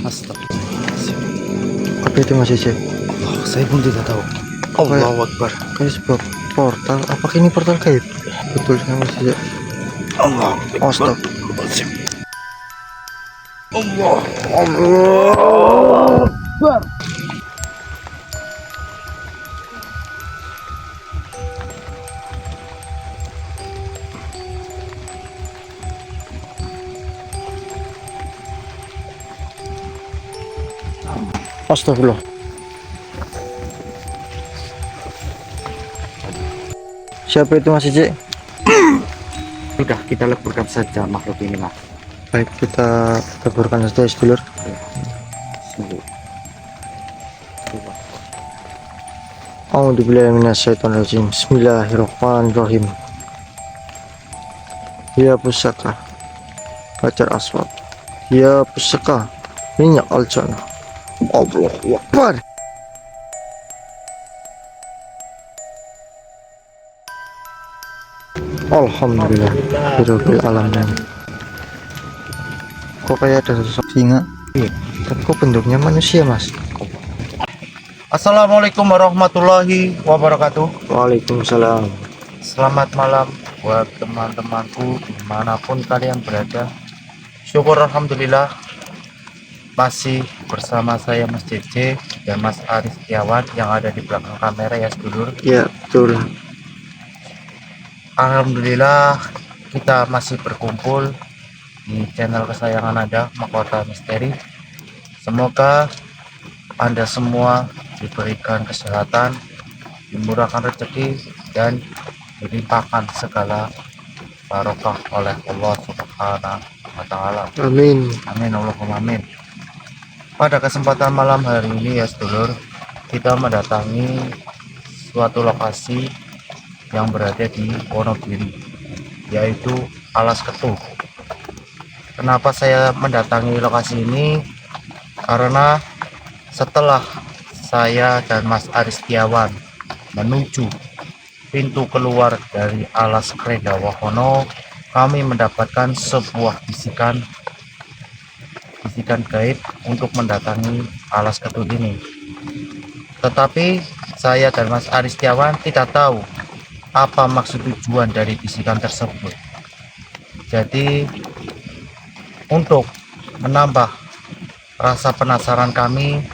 Astagfirullahaladzim. Apa itu Mas Ece? Allah, saya pun tidak tahu. Allahu Akbar. Kayak sebuah portal. Apakah ini portal gaib? Betul sekali Mas Ece. Allah. Astagfirullahaladzim. Allah. Allah. Akbar. Astagfirullah. Siapa itu Mas Ece? Sudah, kita leburkan saja makhluk ini, Mas. Baik, kita leburkan saja sedulur. Sungguh. A'udzubillahi minasyaitonirrajim. Bismillahirrahmanirrahim. Ya pusaka Hajar Aswad, ya pusaka minyak al-jannah. Allahu Akbar. Alhamdulillah Rabbil alamin. Kok kayak ada sosok singa? Iya. Tapi kok bentuknya manusia Mas? Assalamualaikum warahmatullahi wabarakatuh. Waalaikumsalam. Selamat malam buat teman-temanku dimanapun kalian berada. Syukur alhamdulillah masih bersama saya Mas JJ dan Mas Aris Setiawan yang ada di belakang kamera ya sedulur. Ya betul. Alhamdulillah kita masih berkumpul di channel kesayangan Anda, Mahkota Misteri. Semoga Anda semua diberikan kesehatan, dimurahkan rezeki, dan dilimpahkan segala barokah oleh Allah Subhanahu wa Ta'ala. Amin. Amin Allahumma amin. Pada kesempatan malam hari ini ya sedulur, kita mendatangi suatu lokasi yang berada di Wonogiri, yaitu Alas Ketuh. Kenapa saya mendatangi lokasi ini? Karena setelah saya dan Mas Aris Setiawan menuju pintu keluar dari Alas Kredawahono, kami mendapatkan sebuah bisikan gaib untuk mendatangi Alas Ketuh ini. Tetapi saya dan Mas Aris Setiawan tidak tahu apa maksud tujuan dari bisikan tersebut. Jadi untuk menambah rasa penasaran kami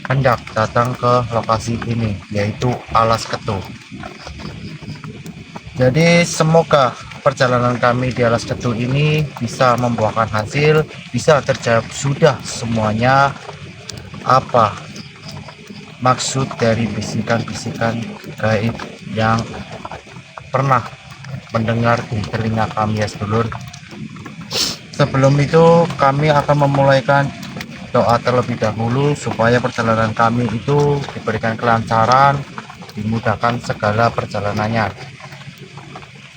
hendak datang ke lokasi ini, yaitu Alas Ketuh. Jadi semoga perjalanan kami di Alas Ketuh ini bisa membuahkan hasil, bisa terjawab sudah semuanya apa maksud dari bisikan-bisikan gaib yang pernah mendengar di telinga kami ya sedulur. Sebelum itu kami akan memulaikan doa terlebih dahulu supaya perjalanan kami itu diberikan kelancaran, dimudahkan segala perjalanannya.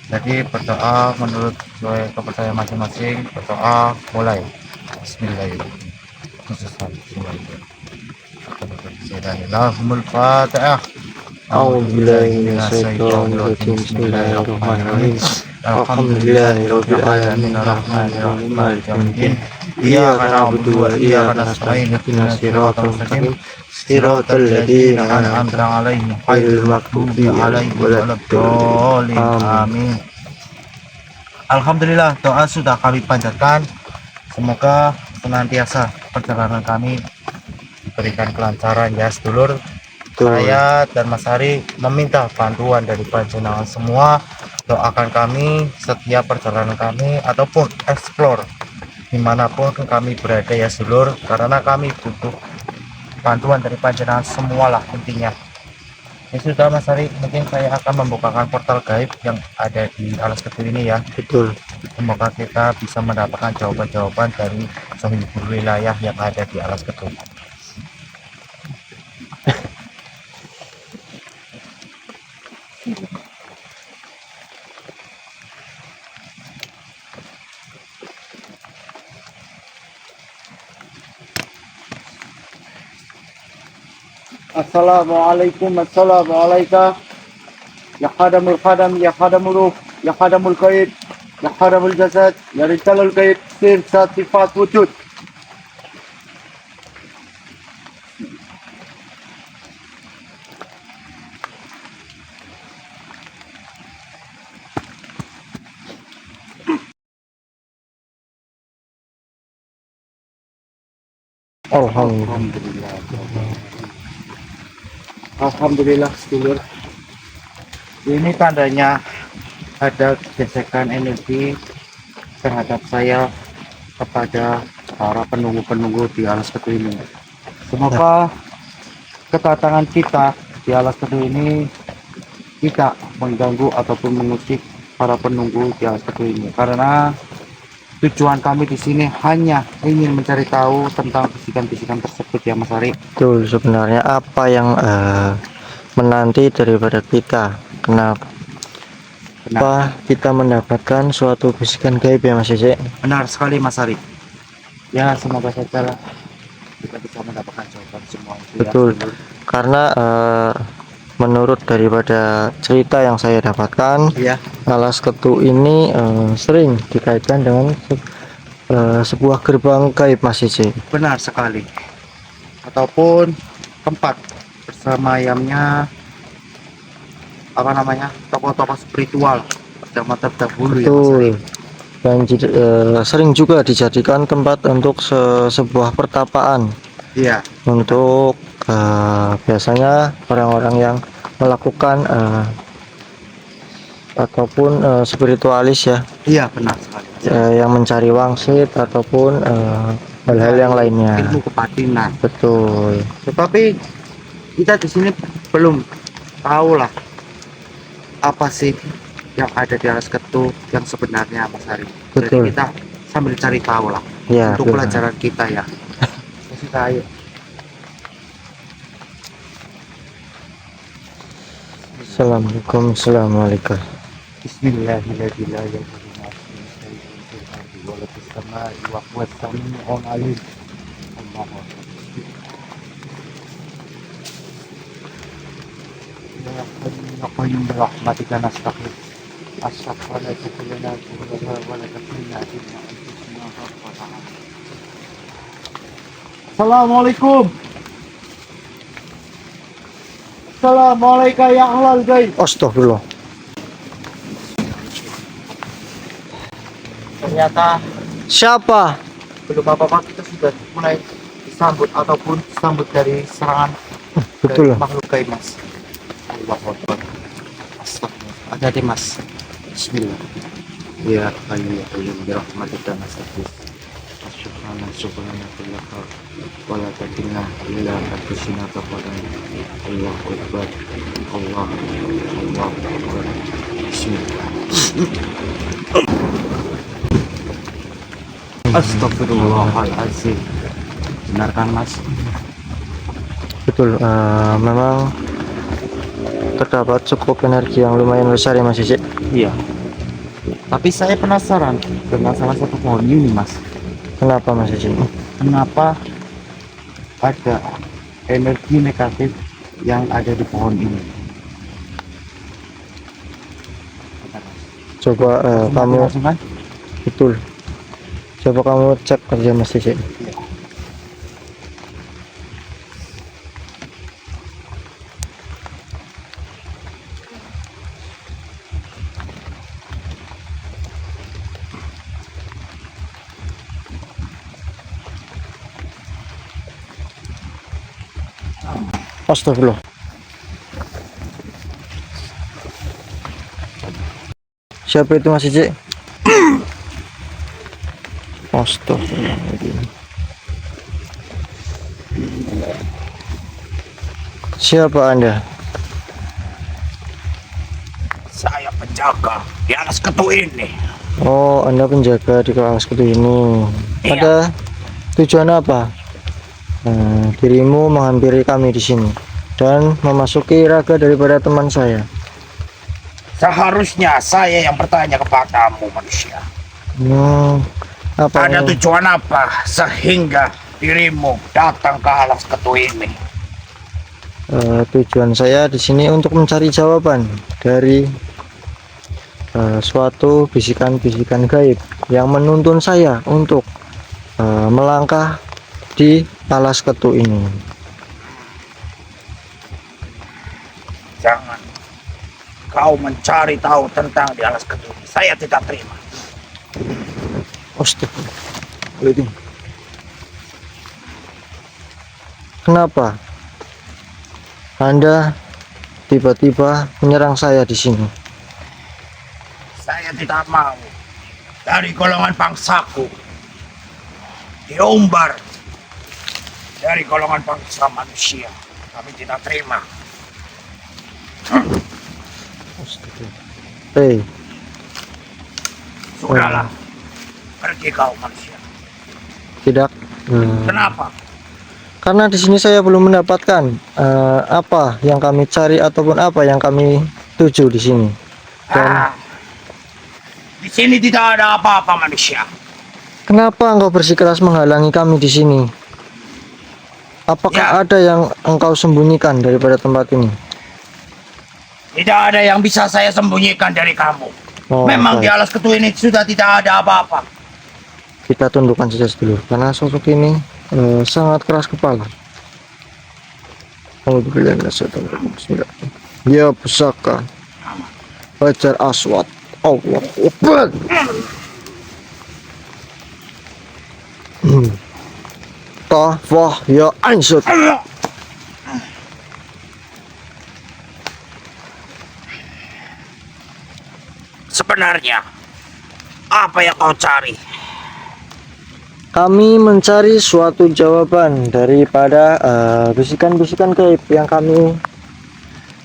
Jadi berdoa menurut sesuai kepercayaan masing-masing. Berdoa mulai. Bismillahirrahmanirrahim. A'udzubillahi minasyaitonirrajim. Bismillahirrahmanirrahim. Alhamdulillahirabbil alamin arrahmanirrahim maliki yaumiddin. Iyyaka na'budu wa iyyaka nasta'in ihdinas siratal mustaqim siratal ladzina an'amta 'alaihim ghairil maghdubi 'alaihim waladdallin. Amin. Alhamdulillah doa sudah kami panjatkan. Semoga senantiasa perjalanan kami diberikan kelancaran ya sedulur. Saya dan Mas Hari meminta bantuan dari panjenengan semua. Doakan kami setiap perjalanan kami ataupun explore dimanapun kami berada ya sedulur, karena kami butuh bantuan dari panjenengan semualah intinya. Ya sudah Mas Hari, mungkin saya akan membukakan portal gaib yang ada di Alas Ketuh ini ya. Betul. Semoga kita bisa mendapatkan jawaban-jawaban dari sahibul wilayah yang ada di Alas Ketuh. Assalamualaikum, assalamualaikum. Ya khadamul khadam, ya khadamul ruh, ya khadamul qaid, ya khadamul jasad, ya rijalul qaid, sir sifat wujud. Alhamdulillah. Alhamdulillah sedulur. Ini tandanya ada gesekan energi terhadap saya kepada para penunggu-penunggu di Alas Ketu ini. Semoga kedatangan kita di Alas Ketu ini tidak mengganggu ataupun mengusik para penunggu di Alas Ketu ini, karena tujuan kami di sini hanya ingin mencari tahu tentang bisikan-bisikan tersebut ya Mas Ari. Betul, sebenarnya apa yang menanti daripada kita? Kenapa kita mendapatkan suatu bisikan gaib ya Mas Cece? Benar sekali Mas Ari. Ya semoga saja lah kita bisa mendapatkan jawaban semua itu. Betul. Ya, Karena menurut daripada cerita yang saya dapatkan, ya. Alas Ketu ini sering dikaitkan dengan sebuah gerbang gaib Mas Cece. Benar sekali. Ataupun tempat bersemayamnya apa namanya, tokoh-tokoh spiritual zaman terdahulu ya Mas Ari. Betul. Dan sering juga dijadikan tempat untuk sebuah pertapaan. Iya. Untuk biasanya orang-orang yang melakukan ataupun spiritualis ya, Iya benar sekali. yang mencari wangsit ataupun hal-hal yang lainnya. Ilmu kebatinan. Betul. Tetapi kita di sini belum tahu lah apa sih yang ada di Alas Ketu yang sebenarnya Mas Ari. Betul. Jadi kita sambil cari tahu lah Ya, untuk benar. pelajaran kita ya. Kasih tahu. Assalamualaikum. Assalamualaikum. Bismillahirrahmanirrahim. Assalamualaikum. Assalamualaikum ya ahlal guys. Astagfirullah. Ternyata Siapa? belum apa-apa kita sudah mulai disambut ataupun disambut dari serangan Betul. dari makhluk gaib Mas. Allahu Akbar. Astagfirullah. Hati-hati Mas. Bismillah. Ya Hayyu ya Qayyum bi rahmatika nastaghfir. Subhanallah wa la takilna ila anfusina tarfatana. Allahu Akbar. Allahu Akbar. Bismillah. Astagfirullahaladzim. Benar kan Mas? Betul. Memang terdapat cukup energi yang lumayan besar ya Mas Cici. Iya. Tapi saya penasaran dengan salah satu pohon ini Mas. Kenapa Mas Cici? Kenapa ada energi negatif yang ada di pohon ini? Coba kamu, Langsung kan? betul. Coba kamu cek aja Mas Cici. Astagfirullah. Siapa itu Mas Cici? Astagfirullahaladzim. Siapa Anda? Saya penjaga di Alas Ketu ini. Oh, Anda penjaga di Alas Ketu ini. Iya. Ada tujuan apa? Dirimu menghampiri kami di sini dan memasuki raga daripada teman saya. Seharusnya saya yang bertanya kepadamu manusia. Apa Ada ini? tujuan apa sehingga dirimu datang ke Alas Ketu ini? Tujuan saya di sini untuk mencari jawaban dari suatu bisikan-bisikan gaib yang menuntun saya untuk melangkah di Alas Ketu ini. Jangan kau mencari tahu tentang di Alas Ketu ini. Saya tidak terima. Astagfirullahaladzim. Kenapa Anda tiba-tiba menyerang saya di sini? Saya tidak mau dari golongan bangsaku diumbar dari golongan bangsa manusia. Kami tidak terima. Hei, Sudahlah, pergi kau manusia. tidak. Kenapa? Karena di sini saya belum mendapatkan apa yang kami cari ataupun apa yang kami tuju di sini. Dan Di sini tidak ada apa-apa manusia. kenapa engkau bersikeras menghalangi kami di sini? Apakah Ya. ada yang engkau sembunyikan daripada tempat ini? Tidak ada yang bisa saya sembunyikan dari kamu. Oh, Memang di baik. alas ketu ini sudah tidak ada apa-apa. Kita tundukkan saja dulu karena sosok ini sangat keras kepala. Ya pusaka Hajar Aswad, Allah Akbar. Tafah ya ansut. Sebenarnya, apa yang kau cari? Kami mencari suatu jawaban daripada bisikan-bisikan gaib yang kami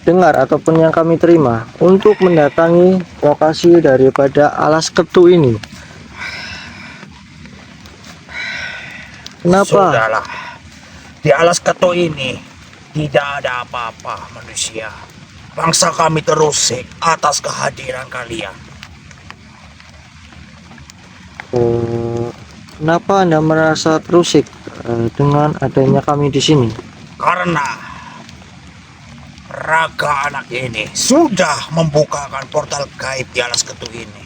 dengar ataupun yang kami terima untuk mendatangi lokasi daripada alas ketu ini. Kenapa? Sudahlah. Di alas ketu ini tidak ada apa-apa manusia. Bangsa kami terusik atas kehadiran kalian. Kenapa Anda merasa terusik dengan adanya kami di sini? Karena raga anak ini sudah membukakan portal gaib di alas ketu ini.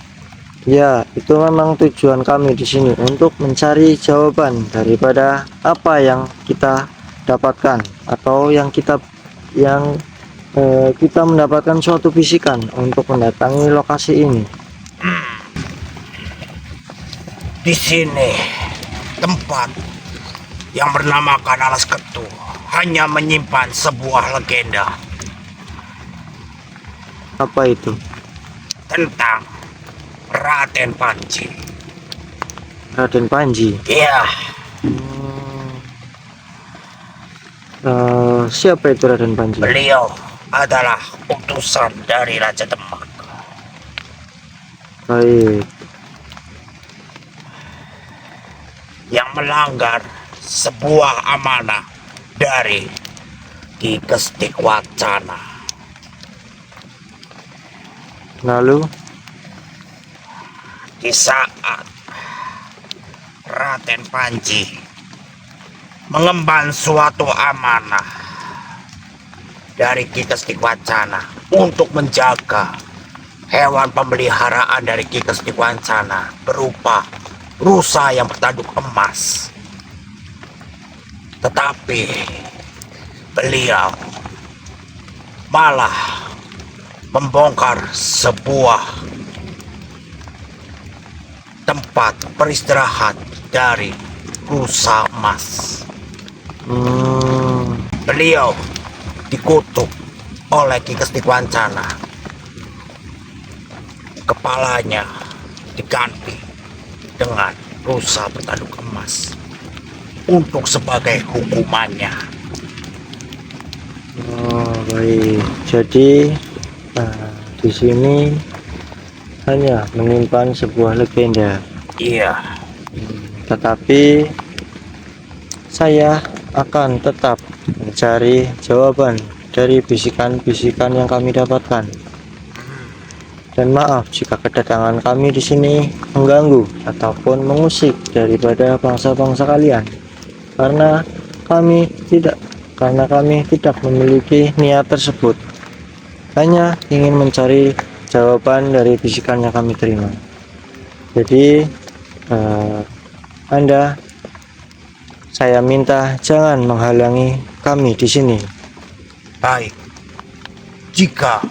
Ya, itu memang tujuan kami di sini untuk mencari jawaban daripada apa yang kita dapatkan atau yang kita mendapatkan suatu bisikan untuk mendatangi lokasi ini. Di sini tempat yang bernamakan alas ketu hanya menyimpan sebuah legenda Apa itu? tentang Raden Panji. Raden Panji. Iya, Siapa itu Raden Panji? beliau adalah utusan dari Raja Demak. Baik. Yang melanggar sebuah amanah dari Ki Kestik Wacana. Lalu Di saat Raden Panji mengemban suatu amanah dari Ki Kestik Wacana untuk menjaga hewan pemeliharaan dari Ki Kestik Wacana berupa rusa yang bertanduk emas. Tetapi beliau malah membongkar sebuah tempat beristirahat dari rusa emas. Beliau dikutuk oleh Ki Kestik Wacana. Kepalanya diganti dengan rusa bertanduk emas untuk sebagai hukumannya. baik. Jadi di sini hanya menyimpan sebuah legenda, Iya, tetapi saya akan tetap mencari jawaban dari bisikan-bisikan yang kami dapatkan. Dan maaf jika kedatangan kami di sini mengganggu ataupun mengusik daripada bangsa-bangsa kalian, karena kami tidak memiliki niat tersebut, hanya ingin mencari jawaban dari bisikan yang kami terima. Jadi saya minta jangan menghalangi kami di sini. baik. Jika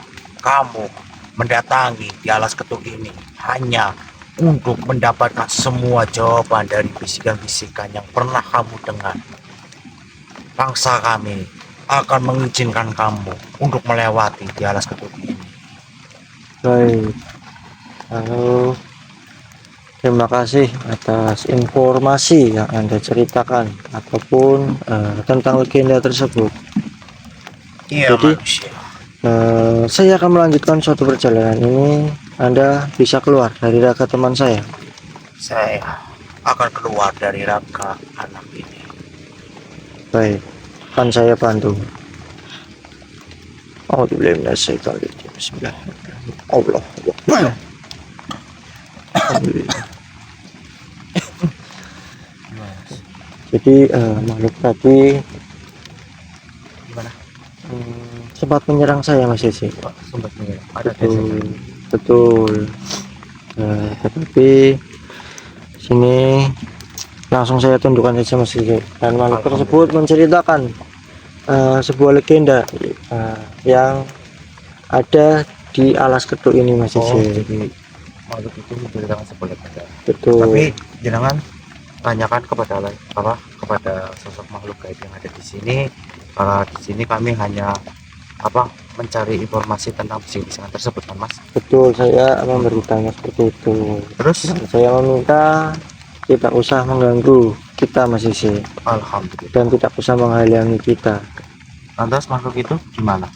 kamu mendatangi di alas ketu ini hanya untuk mendapatkan semua jawaban dari bisikan-bisikan yang pernah kamu dengar, bangsa kami akan mengizinkan kamu untuk melewati di alas ketut ini. Baik. Halo. Terima kasih atas informasi yang Anda ceritakan ataupun tentang legenda tersebut. Iya, Jadi, manusia. saya akan melanjutkan suatu perjalanan ini. Anda bisa keluar dari raga teman saya. Saya akan keluar dari raga anak ini. Baik, akan saya bantu. Bismillahirrahmanirrahim. Allah Akbar. Alhamdulillah. Jadi makhluk tadi Gimana? sempat menyerang saya Mas Isi. Sumbat menyerang. Ada Betul, betul. Tetapi sini langsung saya tundukkan saja Mas Isi. Dan makhluk tersebut menceritakan sebuah legenda yang ada di alas ketuk ini Mas Oh, Isi. jadi makhluk itu menceritakan sebuah legenda. Betul. Tapi jangan tanyakan kepada sosok makhluk gaib yang ada di sini. Karena di sini kami hanya mencari informasi tentang bisikan tersebut kan Mas. Betul, saya memberitanya seperti itu. Terus Saya meminta tidak usah mengganggu kita Mas Isi alhamdulillah. dan tidak usah menghalangi kita. Lantas makhluk itu gimana?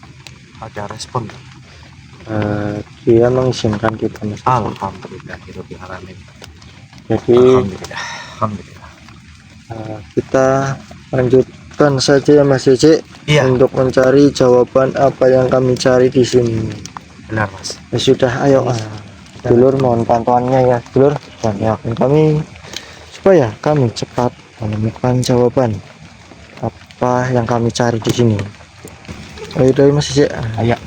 Ada respon nggak? Dia mengizinkan kita Mas Isi. Alhamdulillah Rabbil alamin. Jadi Alhamdulillah. kita lanjutkan saja ya Mas Isi Iya, untuk mencari jawaban apa yang kami cari di sini. benar Mas. Ya sudah, ayo dulur, mohon bantuannya ya dulur, dan yakin kami supaya kami cepat menemukan jawaban apa yang kami cari di sini. Ayo dari Mas Isi. Ayo.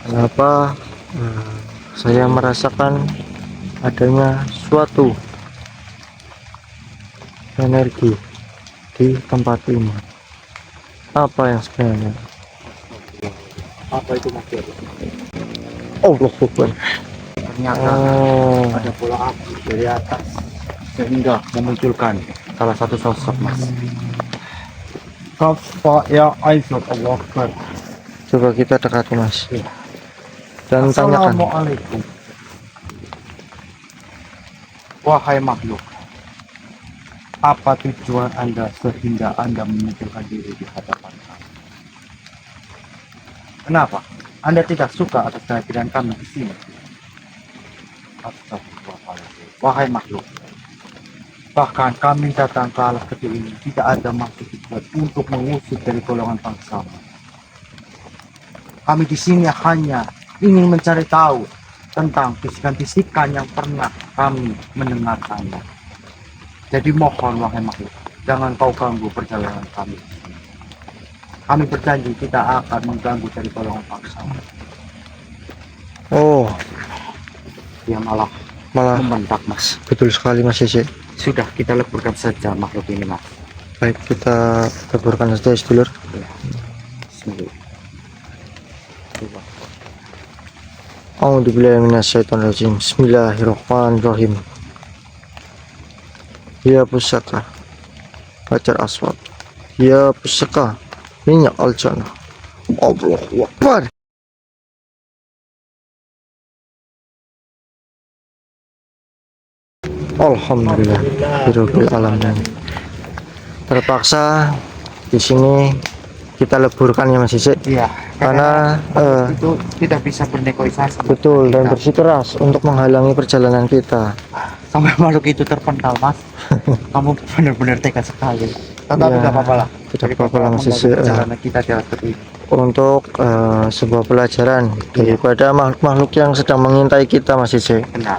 Kenapa saya merasakan adanya suatu energi di tempat ini? Apa yang sebenarnya? Apa itu Mas? Allah Akbar. Ternyata Oh, ada bola api dari atas sehingga memunculkan salah satu sosok Mas. Kafa ya Aisyah Allah Akbar. coba kita dekati Mas Iya. dan tanyakan. Assalamualaikum. Wahai makhluk, apa tujuan Anda sehingga Anda memunculkan diri di hadapan kami? Kenapa? Anda tidak suka atas kehadiran kami di sini? Astagfirullahaladzim. Wahai makhluk, bahkan kami datang ke alas kecil ini tidak ada maksud dibuat untuk mengusir dari golongan bangsa. Kami di sini hanya ingin mencari tahu tentang bisikan-bisikan yang pernah kami mendengarkannya. Jadi mohon wahai makhluk, jangan kau ganggu perjalanan kami. Kami berjanji tidak akan mengganggu dari golongan bangsa. Oh, Dia malah malah membentak Mas. betul sekali Mas Isi. Sudah kita leburkan saja makhluk ini Mas. Baik, kita leburkan saja dulur. Bismillah. A'udzubillahiminasyaitonirrajim. Bismillahirrahmanirrahim. Ya pusaka Hajar Aswad, ya pusaka minyak al-jannah. Allahu Akbar. Alhamdulillah Rabbil alamin. Terpaksa di sini kita leburkan ya Mas Isi, Iya, karena itu tidak bisa bernegosiasi. betul dan bersikeras untuk menghalangi perjalanan kita. Sampai makhluk itu terpental Mas. Kamu benar-benar tega sekali. Tetapi Ya, tidak apa-apa lah. tidak apa-apa lah, Mas Isi. Perjalanan kita jalan seperti ini. Untuk sebuah pelajaran daripada makhluk-makhluk yang sedang mengintai kita Mas Isi, Benar.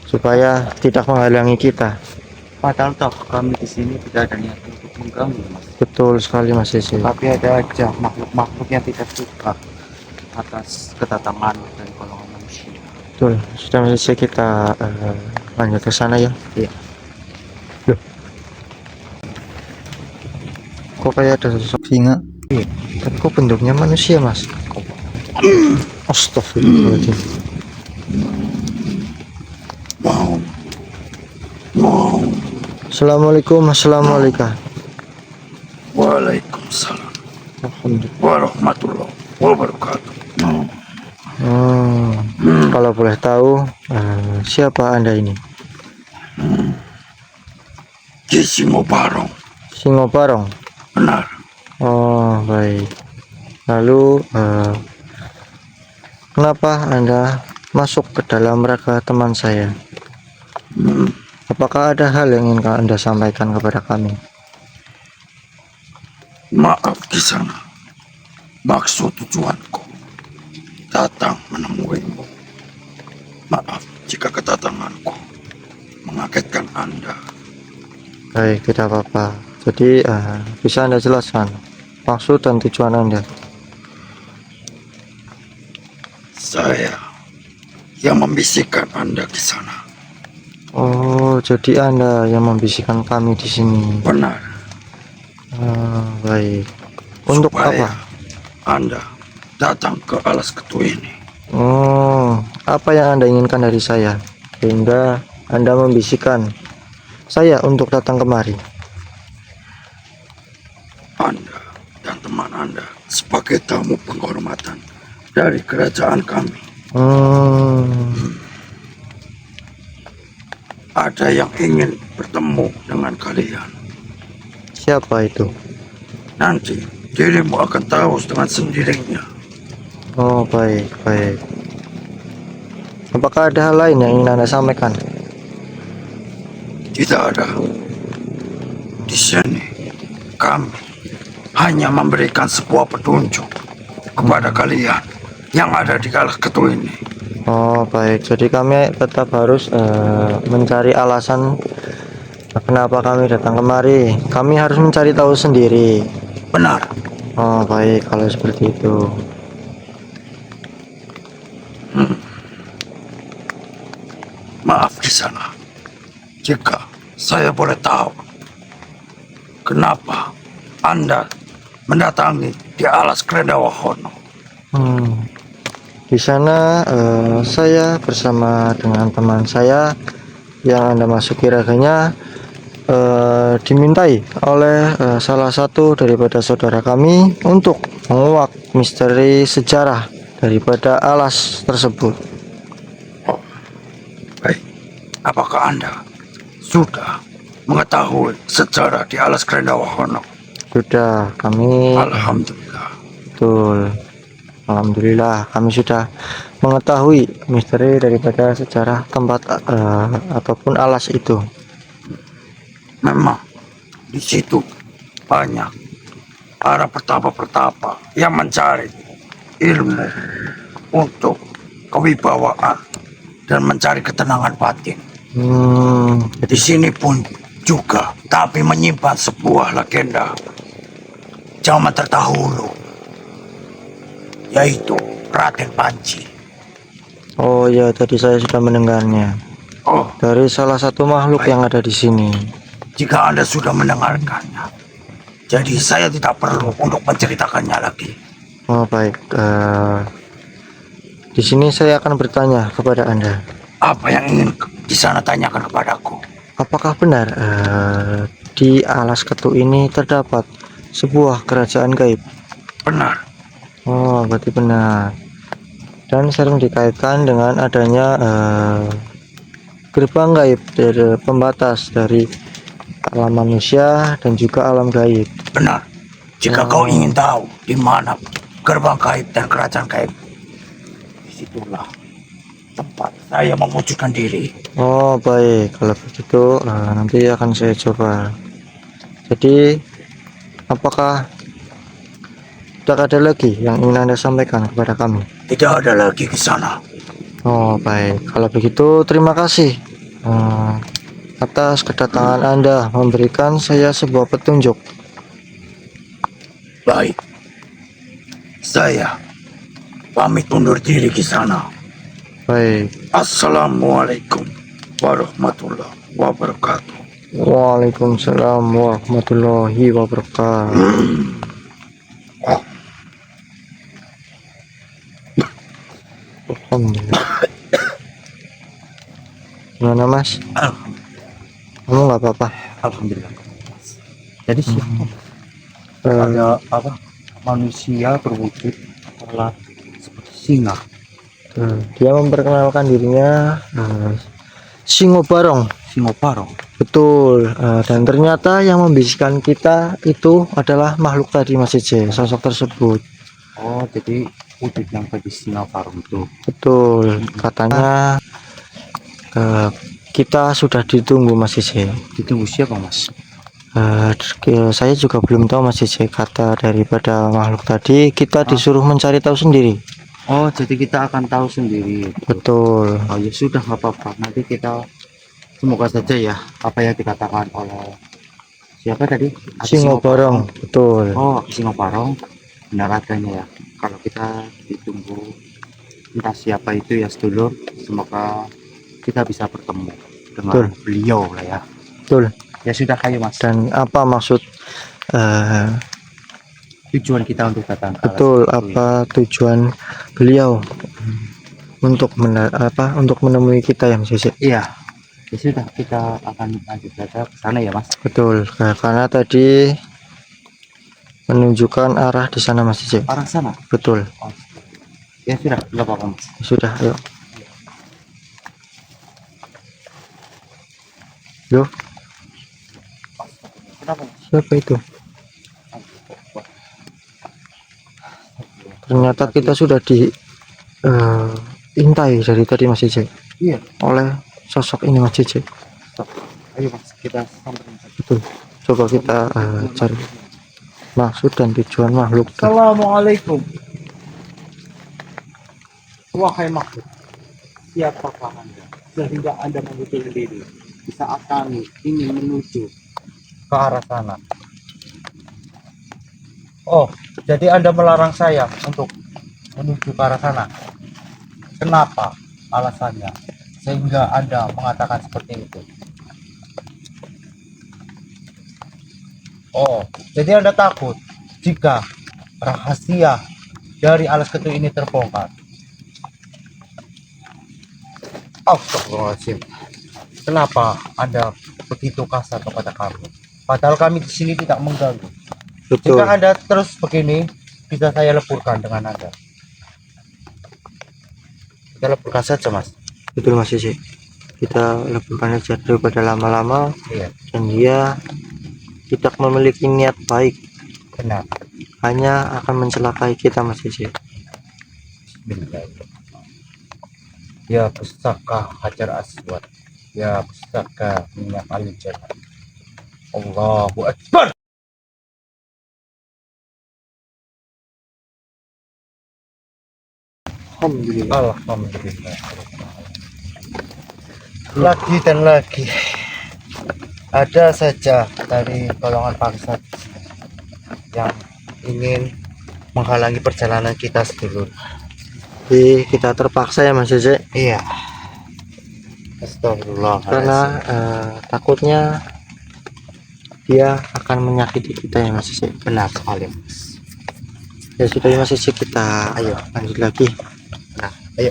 supaya tidak menghalangi kita. Padahal toh kami di sini tidak ada niat untuk mengganggu Mas. Betul sekali Mas Isi. Tapi ada aja makhluk-makhluk yang tidak suka atas kedatangan dari golongan manusia. Betul, sudah Mas Isi, kita lanjut ke sana ya. Iya. Loh, kok kayak ada sosok singa? Iya. Tapi kok bentuknya manusia Mas? Astagfirullahaladzim. Assalamualaikum. Assalamualaikum. Waalaikumsalam Alhamdulillah. warahmatullahi wabarakatuh. Kalau boleh tahu, siapa Anda ini? Ki Singoparong. Singoparong. Benar. Oh, baik. Lalu, kenapa Anda masuk ke dalam raga teman saya? Apakah ada hal yang ingin Anda sampaikan kepada kami? Maaf Kisana. Maksud tujuanku datang menemuimu. Maaf jika kedatanganku mengagetkan Anda. Baik, tidak apa-apa. Jadi, bisa Anda jelaskan maksud dan tujuan Anda? Saya yang membisikkan Anda ke sana. Oh, jadi Anda yang membisikkan kami di sini. Benar. Baik. Untuk Supaya apa? Anda datang ke alas ketu ini. Oh, apa yang Anda inginkan dari saya sehingga Anda membisikkan saya untuk datang kemari? Anda dan teman Anda sebagai tamu penghormatan dari kerajaan kami. Ada yang ingin bertemu dengan kalian. Siapa itu? Nanti dirimu akan tahu dengan sendirinya. Oh, baik, baik. Apakah ada hal lain yang ingin Anda sampaikan? Tidak ada. Di sini kami hanya memberikan sebuah petunjuk kepada kalian yang ada di alas ketu ini. Oh, baik. Jadi kami tetap harus mencari alasan kenapa kami datang kemari. Kami harus mencari tahu sendiri. Benar. Oh, baik. Kalau seperti itu. Maaf Kisana. Jika saya boleh tahu, kenapa Anda mendatangi di alas Krendawahono? Di sana saya bersama dengan teman saya yang Anda masuki raganya dimintai oleh salah satu daripada saudara kami untuk menguak misteri sejarah daripada alas tersebut. Oh, baik. Apakah Anda sudah mengetahui sejarah di alas Krendawahono? Sudah, kami Alhamdulillah. betul. Alhamdulillah kami sudah mengetahui misteri daripada sejarah tempat ataupun alas itu. Memang di situ banyak para pertapa-pertapa yang mencari ilmu untuk kewibawaan dan mencari ketenangan batin. Di sini pun juga kami menyimpan sebuah legenda zaman terdahulu, yaitu Raden Panji. Oh ya, tadi saya sudah mendengarnya Oh, dari salah satu makhluk baik. yang ada di sini. Jika Anda sudah mendengarkannya, jadi saya tidak perlu untuk menceritakannya lagi. Oh baik, di sini saya akan bertanya kepada Anda. Apa yang ingin di sana tanyakan kepadaku? Apakah benar di alas ketu ini terdapat sebuah kerajaan gaib? Benar. Oh, berarti benar. Dan sering dikaitkan dengan adanya gerbang gaib dari pembatas dari alam manusia dan juga alam gaib. Benar. Jika kau ingin tahu di mana gerbang gaib dan kerajaan gaib, disitulah tempat saya mewujudkan diri. Oh baik, kalau begitu nanti akan saya coba. Jadi apakah tidak ada lagi yang ingin Anda sampaikan kepada kami? Tidak ada lagi ke sana. Oh baik, kalau begitu terima kasih atas kedatangan Anda memberikan saya sebuah petunjuk. Baik. Saya pamit undur diri ke sana. Baik. Assalamualaikum warahmatullahi wabarakatuh. Waalaikumsalam warahmatullahi wabarakatuh. Alhamdulillah. Gimana Mas? Kamu nggak apa-apa? Alhamdulillah. Jadi siapa? Eh, Ada apa? Manusia berwujud telah seperti singa. dia memperkenalkan dirinya Singo Barong. Singoparong. Betul. Dan ternyata yang membisikkan kita itu adalah makhluk tadi Mas Ije, sosok tersebut. Oh, jadi wujud yang tadi Singoparong itu. Betul. Katanya kita sudah ditunggu Mas Ije. Ditunggu siapa, Mas? Saya juga belum tahu Mas Ije, kata daripada makhluk tadi kita disuruh mencari tahu sendiri. Oh, jadi kita akan tahu sendiri. Betul. Oh, ya sudah, nggak apa-apa. Nanti kita semoga saja ya apa yang dikatakan oleh siapa tadi? Singo Barong. Betul. Oh, Singoparong benar adanya ya. Kalau kita ditunggu entah siapa itu ya sedulur, semoga kita bisa bertemu dengan beliau lah ya. Betul. Ya sudah, ayo Mas. Dan apa maksud Tujuan kita untuk datang ke betul alas itu, apa tujuan beliau untuk untuk menemui kita ya Mas Ije? ya? Iya. Ya sudah, kita akan lanjut saja ke sana ya Mas. Betul. Karena tadi menunjukkan arah di sana Mas Ije. Arah sana. Betul. Oh, ya sudah, nggak apa-apa Mas. Sudah, ayo. Loh, Kenapa Mas? siapa itu? Ternyata kita sudah diintai dari tadi Mas Ije Iya. oleh sosok ini Mas Ije. Stop. Ayo Mas, kita samperin saja. Betul. Coba kita cari maksud dan tujuan makhluk. Assalamualaikum. Wahai makhluk, siapakah Anda sehingga Anda memutul diri di saat kami ingin menuju ke arah sana? Oh, jadi Anda melarang saya untuk menuju ke arah sana. Kenapa alasannya sehingga Anda mengatakan seperti itu? Oh, jadi Anda takut jika rahasia dari alas ketu ini terbongkar. Astagfirullahaladzim. Kenapa Anda begitu kasar kepada kami? Padahal kami di sini tidak mengganggu. Betul. Jika Anda terus begini, bisa saya leburkan dengan Anda. Kita leburkan saja, Mas. Betul Mas Ije. Kita leburkan saja daripada lama-lama Iya, dan dia tidak memiliki niat baik, benar. hanya akan mencelakai kita Mas Ije. Bismillahirrahmanirrahim. Ya pusaka Hajar Aswad, ya pusaka minyak al-jannah. Allahu Akbar. Alhamdulillah. Alhamdulillah. Lagi dan lagi ada saja dari golongan paksa yang ingin menghalangi perjalanan kita sedulur. Jadi kita terpaksa ya Mas Ije, Iya. Astagfirullah. karena takutnya dia akan menyakiti kita ya Mas Ije. benar sekali, Mas. Ya sudah ya Mas Ije, kita ayo lanjut lagi. Nah, ayo.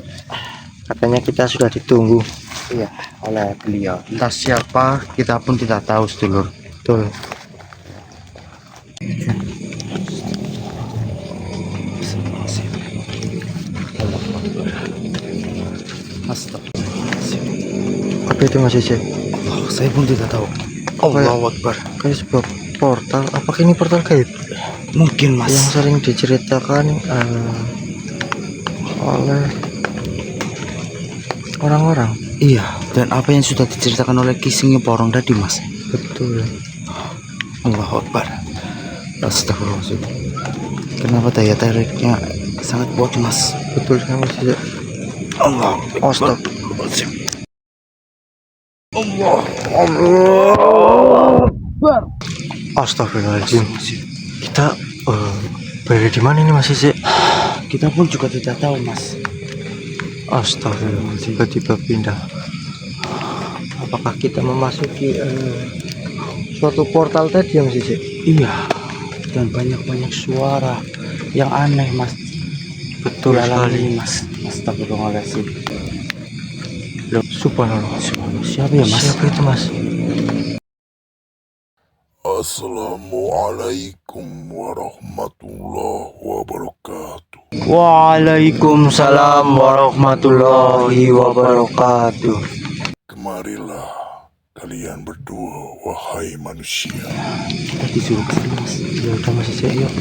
Katanya kita sudah ditunggu. Iya, oleh beliau. Entah siapa, kita pun tidak tahu sedulur. Betul. Astagfirullahaladzim. Apa itu Mas Ije? Oh, saya pun tidak tahu. Allahu Akbar. Kayak sebuah portal. Apakah ini portal gaib Mungkin, Mas. yang sering diceritakan oleh orang-orang? Iya, dan apa yang sudah diceritakan oleh Kisingnya Porong tadi, Mas. Betul. Allahu Akbar. Astagfirullahaladzim. Kenapa daya tariknya sangat kuat, Mas? Betul sekali Mas Ije. Allah. Astagfirullahaladzim. Astagfirullahaladzim. Kita berada di mana ini Mas Ije? Kita pun juga tidak tahu, Mas. Astagfirullahaladzim. Tiba-tiba pindah. Apakah kita memasuki suatu portal tadi ya Mas Ije? Iya. Dan banyak-banyak suara yang aneh, Mas. Betul Di alam sekali. ini, Mas. Astagfirullahaladzim. Subhanallah. Siapa ya, Mas? Siapa itu Mas? Assalamualaikum warahmatullahi wabarakatuh. Waalaikumsalam warahmatullahi wabarakatuh. Kemarilah kalian berdua, wahai manusia. Kita disuruh kesini mas. Ya udah mas, yuk.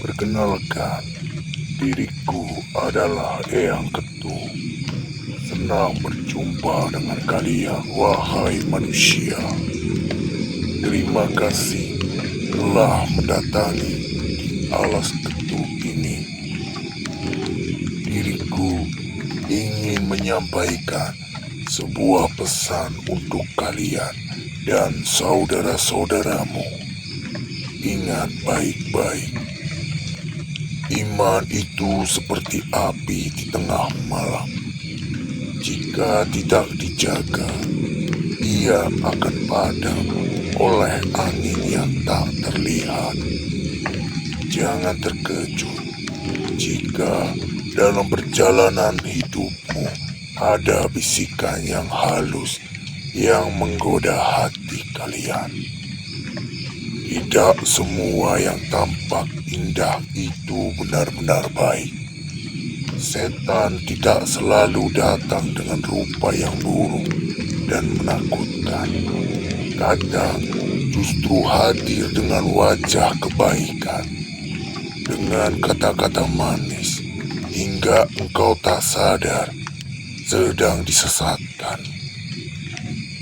Perkenalkan, diriku adalah Eyang Ketu. Senang berjumpa dengan kalian, wahai manusia. Terima kasih telah mendatangi di alas Ketu ini. Diriku ingin menyampaikan sebuah pesan untuk kalian dan saudara-saudaramu. Ingat baik-baik. Iman itu seperti api di tengah malam. Jika tidak dijaga, ia akan padam oleh angin yang tak terlihat. Jangan terkejut jika dalam perjalanan hidupmu ada bisikan yang halus yang menggoda hati kalian. Tidak semua yang tampak indah itu benar-benar baik. Setan tidak selalu datang dengan rupa yang buruk dan menakutkan. Kadang justru hadir dengan wajah kebaikan, dengan kata-kata manis, hingga engkau tak sadar sedang disesatkan.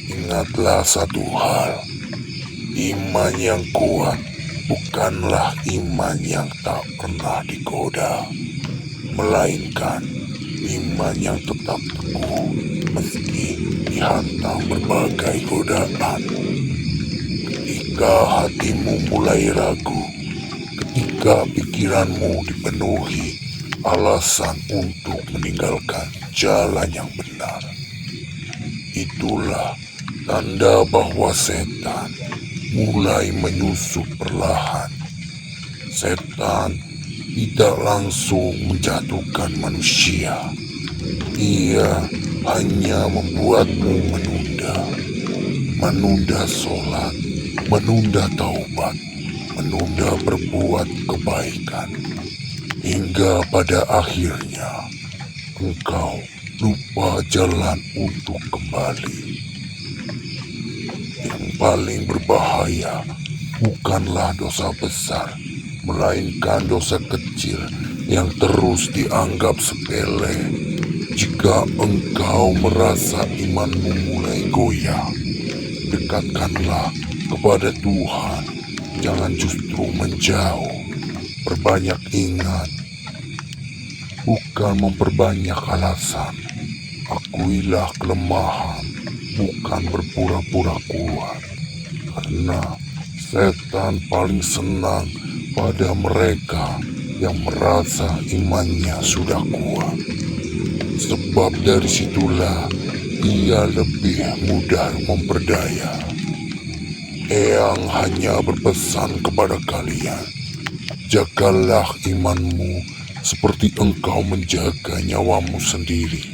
Ingatlah satu hal. Iman yang kuat bukanlah iman yang tak pernah digoda, melainkan iman yang tetap teguh meski dihantam berbagai godaan. Ketika hatimu mulai ragu, ketika pikiranmu dipenuhi alasan untuk meninggalkan jalan yang benar, itulah tanda bahwa setan mulai menyusup perlahan. Setan tidak langsung menjatuhkan manusia. Ia hanya membuatmu menunda sholat, menunda taubat, menunda berbuat kebaikan. Hingga pada akhirnya engkau lupa jalan untuk kembali. Yang paling berbahaya bukanlah dosa besar, melainkan dosa kecil yang terus dianggap sepele. Jika engkau merasa imanmu mulai goyah, dekatkanlah kepada Tuhan, jangan justru menjauh. Perbanyak ingat, bukan memperbanyak alasan. Akuilah kelemahan, bukan berpura-pura kuat. Karena setan paling senang pada mereka yang merasa imannya sudah kuat. Sebab dari situlah ia lebih mudah memperdaya. Eyang hanya berpesan kepada kalian, jagalah imanmu seperti engkau menjaga nyawamu sendiri.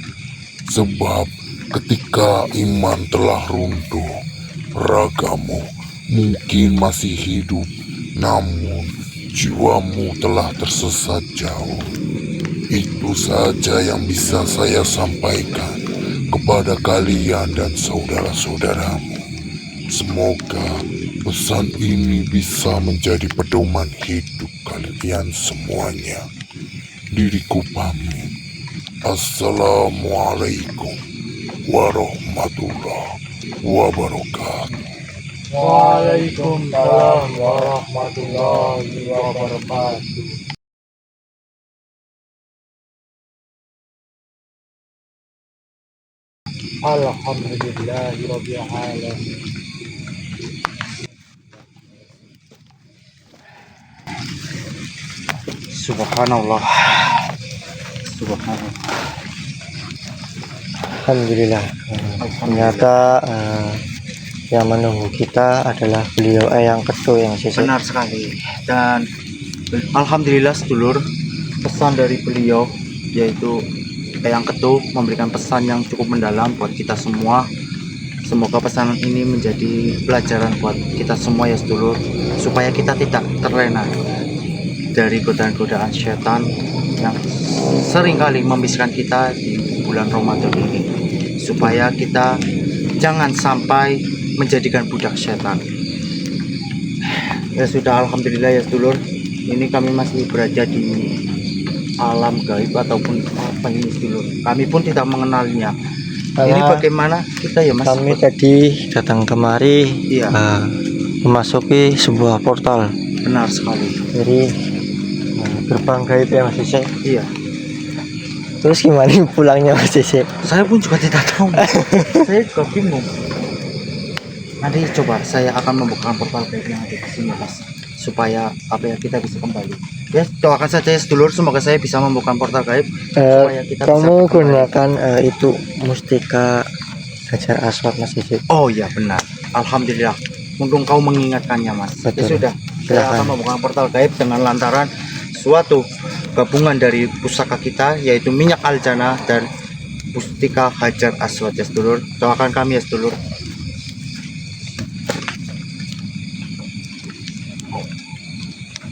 Sebab ketika iman telah runtuh, ragamu mungkin masih hidup, namun jiwamu telah tersesat jauh. Itu saja yang bisa saya sampaikan kepada kalian dan saudara-saudaramu. Semoga pesan ini bisa menjadi pedoman hidup kalian semuanya. Diriku pamit. Assalamualaikum warahmatullahi wabarakatuh. Waalaikumsalam warahmatullahi wabarakatuh. Alhamdulillahirabbil alamin. Subhanallah. Subhanallah. Alhamdulillah. Ternyata yang menunggu kita adalah beliau Eyang Ketu yang sisi. Benar sekali. Dan Alhamdulillah sedulur, pesan dari beliau yaitu Eyang Ketu memberikan pesan yang cukup mendalam buat kita semua. Semoga pesan ini menjadi pelajaran buat kita semua ya sedulur, supaya kita tidak terlena dari godaan-godaan setan yang seringkali membisikkan kita di bulan Ramadan ini, supaya kita jangan sampai menjadikan budak setan. Ya sudah, alhamdulillah ya sedulur, ini kami masih berada di alam gaib ataupun apa ini sedulur, kami pun tidak mengenalnya. Ini Karena bagaimana kita ya mas? kami tadi datang kemari Iya. memasuki sebuah portal Benar sekali. dari gerbang gaib ya Mas Cece. Iya, Terus gimana pulangnya Mas Cece? saya pun juga tidak tahu. Saya juga bingung. Nanti coba saya akan membuka portal gaib yang ada di sini mas, supaya apa ya, kita bisa kembali. Ya doakan saja ya sedulur, semoga saya bisa membuka portal gaib supaya kita bisa Kamu kembali. gunakan itu mustika Hajar Aswad Mas Cece. Oh iya benar, alhamdulillah. Untung kau mengingatkannya mas. Ya Betul. sudah, saya Silakan. akan membuka portal gaib dengan lantaran suatu gabungan dari pusaka kita yaitu minyak aljana dan mustika Hajar Aswad ya sedulur. Doakan kami ya sedulur.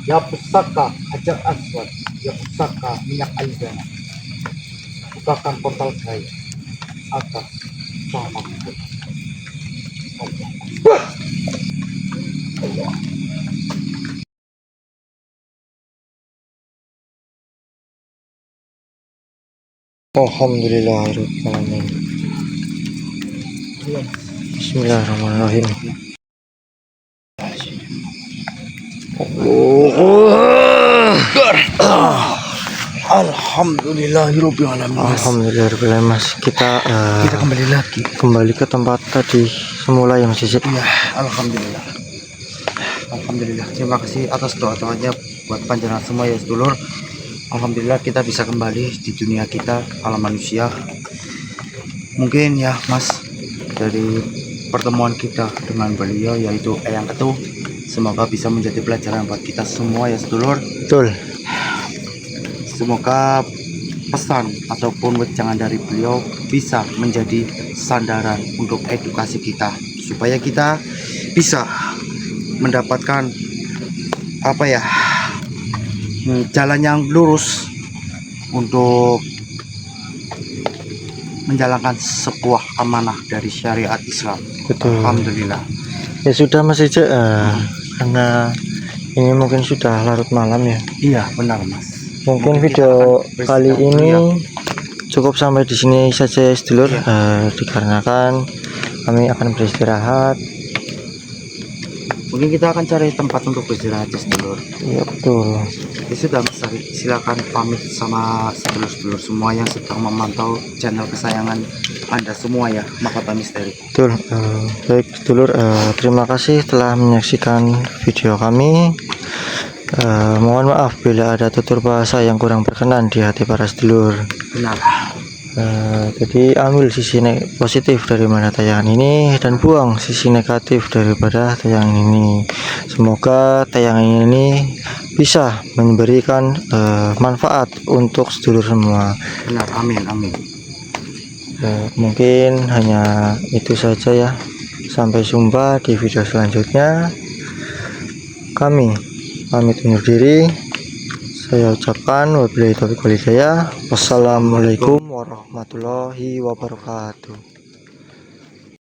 Ya pusaka Hajar Aswad, ya pusaka minyak aljana, bukakan portal gaib atas sama Alhamdulillahirrahmanirrahim. Bismillahirrahmanirrahim. Alhamdulillahirobbilalamin. Alhamdulillahirrahmanirrahim Mas. Kita Kita kembali lagi. kembali ke tempat tadi semula ya Mas Cece. Iya, alhamdulillah. Alhamdulillah. Terima kasih atas doa-doanya buat panjenengan semua ya sedulur. Alhamdulillah kita bisa kembali di dunia kita, alam manusia. Mungkin ya Mas, dari pertemuan kita dengan beliau yaitu Eyang Ketu, semoga bisa menjadi pelajaran buat kita semua ya sedulur. Betul. Semoga pesan ataupun wejangan dari beliau bisa menjadi sandaran untuk edukasi kita, supaya kita bisa mendapatkan apa ya, jalan yang lurus untuk menjalankan sebuah amanah dari syariat Islam. Betul. Alhamdulillah. Ya sudah Mas Cece, karena ini mungkin sudah larut malam ya. Iya benar Mas. Mungkin Mungkin video kita akan kali beristirahat ini dulu cukup sampai di sini saja ya sedulur. Iya. Dikarenakan kami akan beristirahat. Mungkin kita akan cari tempat untuk beristirahat ya sedulur. Ya betul. Ya sudah Mas Ari, silakan pamit sama sedulur-sedulur semua yang sedang memantau channel kesayangan Anda semua ya, Mahkota Misteri. Betul. Baik sedulur, terima kasih telah menyaksikan video kami. Mohon maaf bila ada tutur bahasa yang kurang berkenan di hati para sedulur. Benar. Jadi ambil sisi positif dari mana tayangan ini dan buang sisi negatif daripada tayangan ini. Semoga tayangan ini bisa memberikan manfaat untuk sedulur semua. Benar, amin, amin. Mungkin hanya itu saja ya. Sampai jumpa di video selanjutnya. Kami pamit undur diri. Saya ucapkan wabillahi taufiq wal hidayah. Wassalamualaikum warahmatullahi wabarakatuh.